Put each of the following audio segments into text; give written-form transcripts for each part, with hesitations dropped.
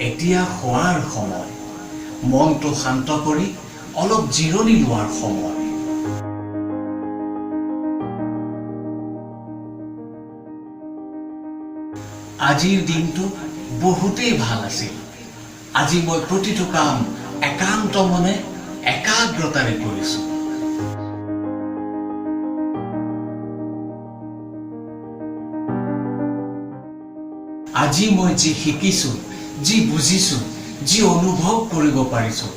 এতিয়া খোৱাৰ সময়, মনটো শান্ত কৰি অলপ জিৰণি লোৱাৰ সময়। আজিৰ দিনটো বহুতেই ভাল আছিল। আজি মই প্ৰতিটো কাম একান্ত মনে একাগ্ৰতাৰে কৰিছোঁ। আজি মই যি শিকিছোঁ, যি বুজিছোঁ, যি অনুভৱ কৰিব পাৰিছোঁ,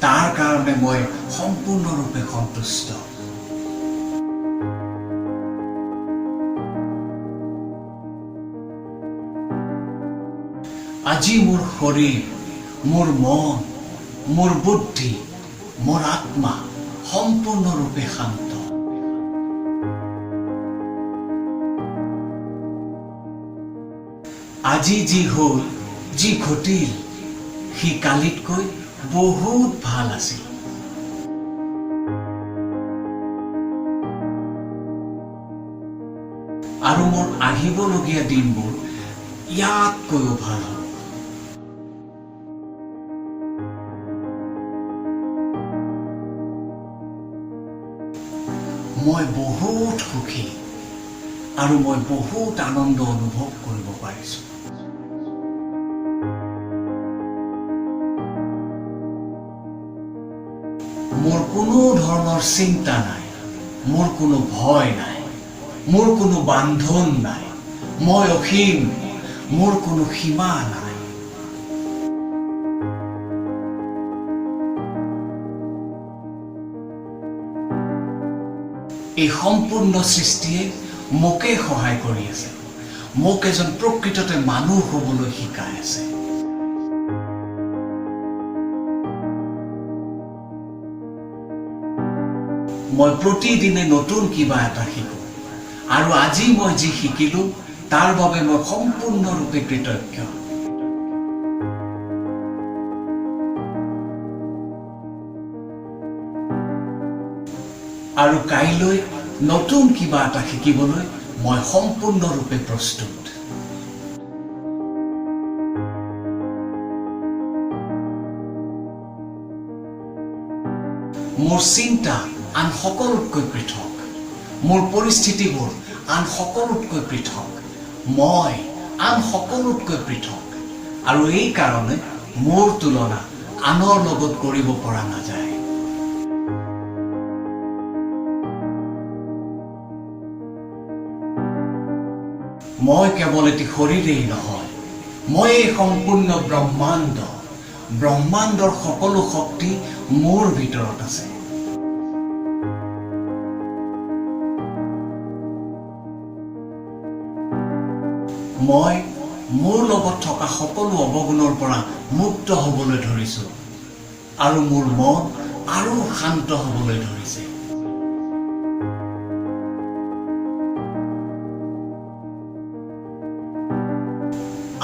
তাৰ কাৰণে মই সম্পূৰ্ণৰূপে সন্তুষ্ট। আজি মোৰ শৰীৰ, মোৰ মন, মোৰ বুদ্ধি, মোৰ আত্মা সম্পূৰ্ণৰূপে শান্ত। আজি যি হ'ল, যি ঘটিল, সি কালিতকৈ বহুত ভাল আছিল। আৰু মোৰ আহিবলগীয়া দিনবোৰ ইয়াতকৈও ভাল হ'ব। মই বহুত সুখী আৰু মই বহুত আনন্দ অনুভৱ কৰিব পাৰিছোঁ। মোৰ কোনো ধৰণৰ চিন্তা নাই, মোৰ কোনো ভয় নাই, মোৰ কোনো বান্ধন নাই, মই অসীম, মোৰ কোনো সীমা নাই। এই সম্পূৰ্ণ সৃষ্টিয়ে মোকে সহায় কৰি আছে, মোক এজন প্ৰকৃততে মানুহ হ'বলৈ শিকাই আছে। মই প্ৰতিদিনে নতুন কিবা এটা শিকো, আৰু আজি মই যি শিকিলো তাৰ বাবে মই সম্পূৰ্ণৰূপে কৃতজ্ঞ। আৰু কাইলৈ নতুন কিবা এটা শিকিবলৈ মই সম্পূৰ্ণৰূপে প্ৰস্তুত। মোৰ চিন্তা আন সকলোতকৈ পৃথক, মোৰ পৰিস্থিতিবোৰ আন সকলোতকৈ পৃথক, মই আন সকলোতকৈ পৃথক, আৰু এই কাৰণে মোৰ তুলনা আনৰ লগত কৰিব পৰা নাযায়। মই কেৱল এটি শৰীৰেই নহয়, মই এই সম্পূৰ্ণ ব্ৰহ্মাণ্ডৰ সকলো শক্তি মোৰ ভিতৰত আছে। মই মোৰ লগত থকা সকলো অৱগুণৰ পৰা মুক্ত হ'বলৈ ধৰিছোঁ, আৰু মোৰ মন আৰু শান্ত হ'বলৈ ধৰিছে।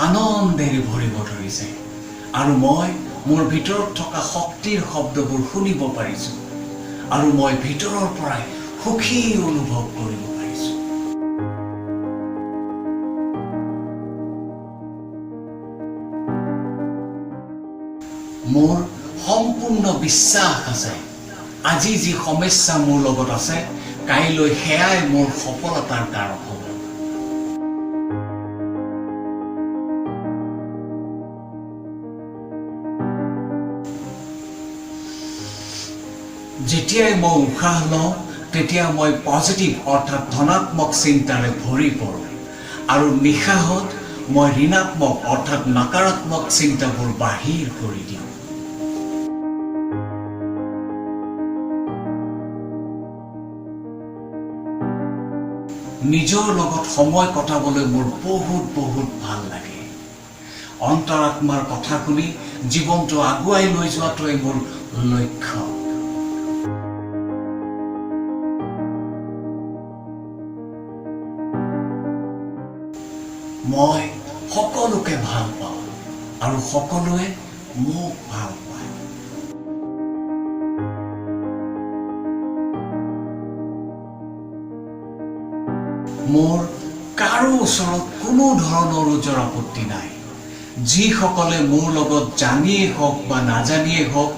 আনন্দেৰে ভৰিব ধৰিছে, আৰু মই মোৰ ভিতৰত থকা শক্তিৰ শব্দবোৰ শুনিব পাৰিছোঁ, আৰু মই ভিতৰৰ পৰাই সুখী অনুভৱ কৰিব পাৰিছোঁ। মোৰ সম্পূৰ্ণ বিশ্বাস আছে, আজি যি সমস্যা মোৰ লগত আছে, কাইলৈ সেয়াই মোৰ সফলতাৰ কাৰক হ'ব। যেতিয়াই মই উশাহ লওঁ, তেতিয়া মই পজিটিভ অৰ্থাৎ ধনাত্মক চিন্তাৰে ভৰি পৰোঁ, আৰু নিশাহত মই ঋণাত্মক অৰ্থাৎ নকাৰাত্মক চিন্তাবোৰ বাহিৰ কৰি দিওঁ। নিজৰ লগত সময় কটাবলৈ মোৰ বহুত ভাল লাগে। অন্তৰাত্মাৰ কথা শুনি জীৱনটো আগুৱাই লৈ যোৱাটোৱে মোৰ লক্ষ্য। মই সকলোকে ভাল পাওঁ, আৰু সকলোৱে মোক ভাল পায়। মোৰ কাৰো ওচৰত কোনো ধৰণৰ ওজৰ আপত্তি নাই। যিসকলে মোৰ লগত জানিয়ে হওক বা নাজানিয়ে হওক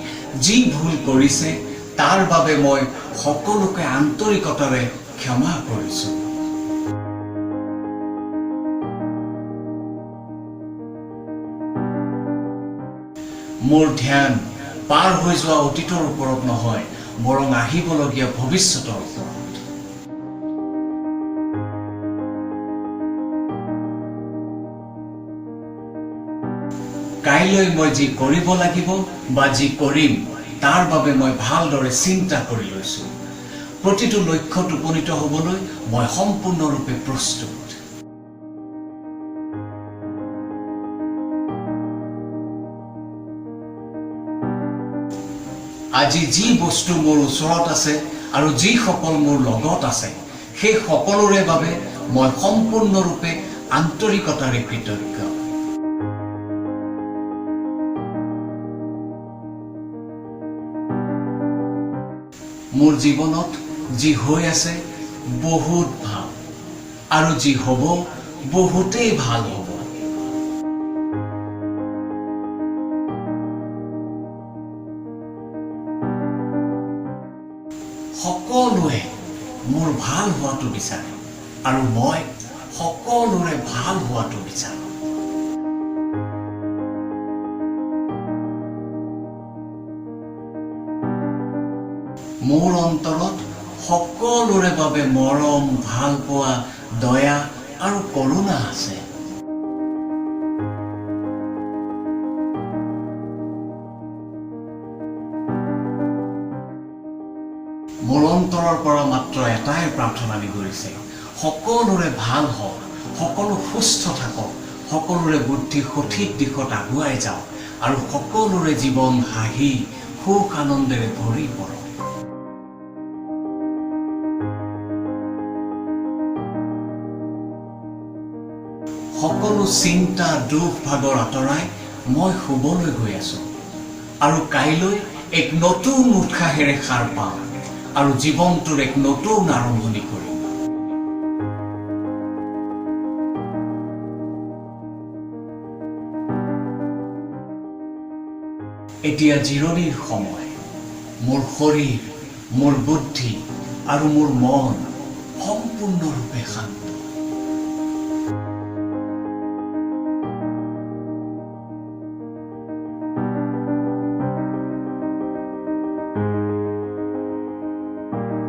যি ভুল কৰিছে তাৰ বাবে মই সকলোকে আন্তৰিকতাৰে ক্ষমা কৰিছো। মোৰ ধ্যান পাৰ হৈ যোৱা অতীতৰ ওপৰত নহয়, বৰং আহিবলগীয়া ভৱিষ্যতৰ ওপৰত। কাইলৈ মই যি কৰিব লাগিব বা যি কৰিম তাৰ বাবে মই ভালদৰে চিন্তা কৰি লৈছো। প্ৰতিটো লক্ষ্যত উপনীত হ'বলৈ মই সম্পূৰ্ণৰূপে প্ৰস্তুত। আজি যি বস্তু মোৰ ওচৰত আছে আৰু যিসকল মোৰ লগত আছে সেই সকলোৰে বাবে মই সম্পূৰ্ণৰূপে আন্তৰিকতাৰে কৃতজ্ঞ। মোৰ জীৱনত যি হৈ আছে বহুত ভাল আৰু যি হ'ব বহুতেই ভাল হ'ব। সকলোৱে মোৰ ভাল হোৱাটো বিচাৰে আৰু মই সকলোৰে ভাল হোৱাটো বিচাৰো। মোৰ অন্তৰত সকলোৰে বাবে মৰম, ভাল পোৱা, দয়া আৰু কৰুণা আছে। মোৰ অন্তৰৰ পৰা মাত্ৰ এটাই প্ৰাৰ্থনা নিগৰিছে, সকলোৰে ভাল হওক, সকলো সুস্থ থাকক, সকলোৰে বুদ্ধি সঠিক দিশত আগুৱাই যাওক আৰু সকলোৰে জীৱন হাঁহি সুখ আনন্দেৰে ভৰি পৰক। সকলো চিন্তা দুখ ভাগৰ আঁতৰাই মই শুবলৈ গৈ আছো আৰু কাইলৈ এক নতুন উৎসাহেৰে সাৰ পাম আৰু জীৱনটোৰ এক নতুন আৰম্ভণি কৰিম। এতিয়া জিৰণিৰ সময়। মোৰ শৰীৰ, মোৰ বুদ্ধি আৰু মোৰ মন সম্পূৰ্ণৰূপে শান্ত।